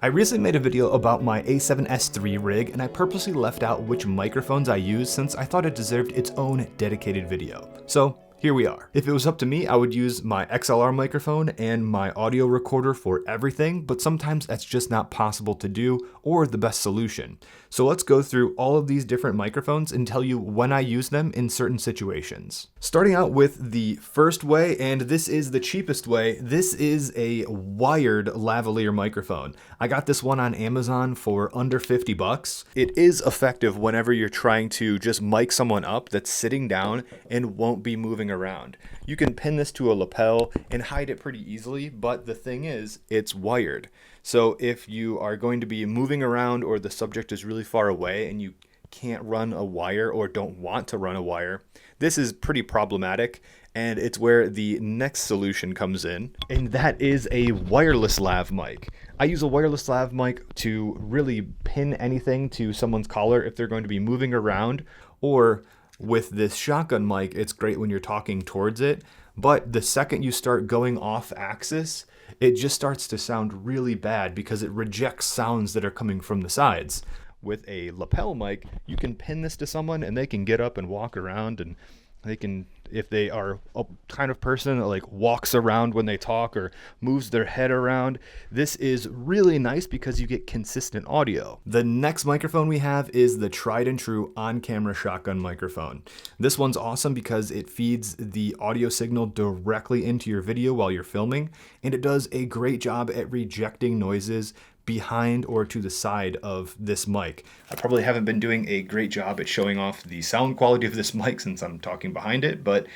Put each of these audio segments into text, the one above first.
I recently made a video about my A7S III rig, and I purposely left out which microphones I use since I thought it deserved its own dedicated video. So here we are. If it was up to me, I would use my XLR microphone and my audio recorder for everything, but sometimes that's just not possible to do or the best solution. So let's go through all of these different microphones and tell you when I use them in certain situations. Starting out with the first way, and this is the cheapest way, this is a wired lavalier microphone. I got this one on Amazon for under 50 bucks. It is effective whenever you're trying to just mic someone up that's sitting down and won't be moving around. You can pin this to a lapel and hide it pretty easily, but the thing is, it's wired. So if you are going to be moving around or the subject is really far away and you can't run a wire or don't want to run a wire, this is pretty problematic, and it's where the next solution comes in, and that is a wireless lav mic. I use a wireless lav mic to really pin anything to someone's collar if they're going to be moving around, or with this shotgun mic, it's great when you're talking towards it, but the second you start going off axis, it just starts to sound really bad because it rejects sounds that are coming from the sides. With a lapel mic, you can pin this to someone and they can get up and walk around, and they can, if they are a kind of person that like walks around when they talk or moves their head around, this is really nice because you get consistent audio. The next microphone we have is the tried and true on-camera shotgun microphone. This one's awesome because it feeds the audio signal directly into your video while you're filming, and it does a great job at rejecting noises behind or to the side of this mic. I probably haven't been doing a great job at showing off the sound quality of this mic since I'm talking behind it, but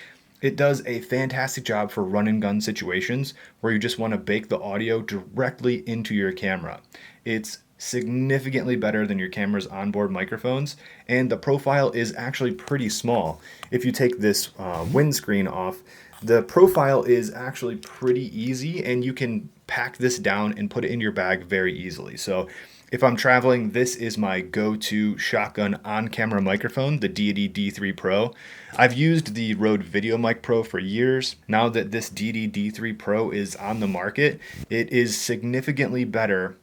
it does a fantastic job for run and gun situations where you just want to bake the audio directly into your camera. It's significantly better than your camera's onboard microphones, and the profile is actually pretty small. If you take this windscreen off, the profile is actually pretty easy, and you can pack this down and put it in your bag very easily. So if I'm traveling, this is my go-to shotgun on-camera microphone, the Deity D3 Pro. I've used the Rode VideoMic Pro for years. Now that this Deity D3 Pro is on the market, it is significantly better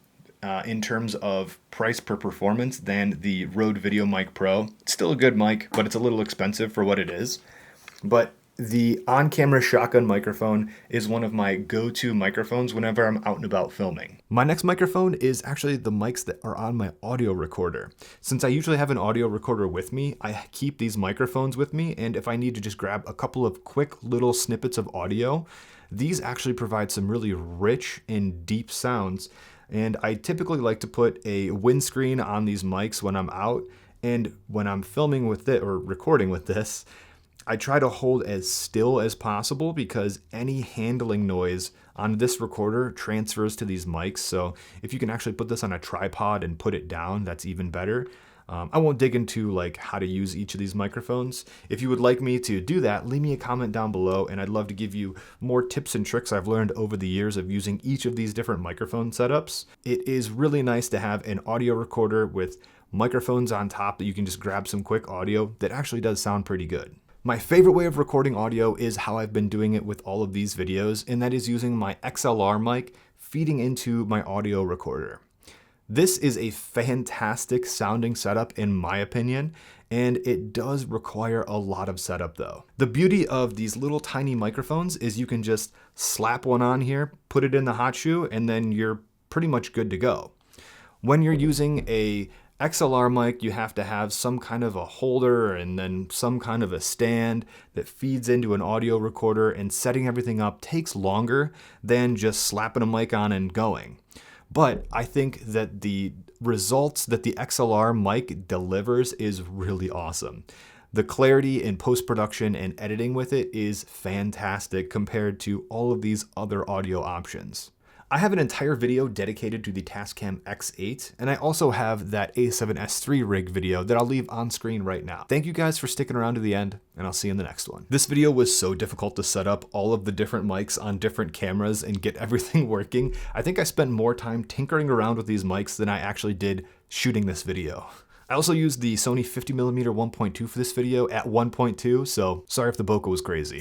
in terms of price per performance than the Rode VideoMic Pro. It's still a good mic, but it's a little expensive for what it is. But the on-camera shotgun microphone is one of my go-to microphones whenever I'm out and about filming. My next microphone is actually the mics that are on my audio recorder. Since I usually have an audio recorder with me, I keep these microphones with me, and if I need to just grab a couple of quick little snippets of audio, these actually provide some really rich and deep sounds. And I typically like to put a windscreen on these mics when I'm out, and when I'm filming with it or recording with this, I try to hold as still as possible because any handling noise on this recorder transfers to these mics. So if you can actually put this on a tripod and put it down, that's even better. I won't dig into like how to use each of these microphones. If you would like me to do that, leave me a comment down below, and I'd love to give you more tips and tricks I've learned over the years of using each of these different microphone setups. It is really nice to have an audio recorder with microphones on top that you can just grab some quick audio that actually does sound pretty good. My favorite way of recording audio is how I've been doing it with all of these videos, and that is using my XLR mic feeding into my audio recorder. This is a fantastic sounding setup in my opinion, and it does require a lot of setup though. The beauty of these little tiny microphones is you can just slap one on here, put it in the hot shoe, and then you're pretty much good to go. When you're using a XLR mic, you have to have some kind of a holder and then some kind of a stand that feeds into an audio recorder, and setting everything up takes longer than just slapping a mic on and going. But I think that the results that the XLR mic delivers is really awesome. The clarity in post-production and editing with it is fantastic compared to all of these other audio options. I have an entire video dedicated to the Tascam X8, and I also have that A7S III rig video that I'll leave on screen right now. Thank you guys for sticking around to the end, and I'll see you in the next one. This video was so difficult to set up all of the different mics on different cameras and get everything working. I think I spent more time tinkering around with these mics than I actually did shooting this video. I also used the Sony 50mm 1.2 for this video at 1.2, so sorry if the bokeh was crazy.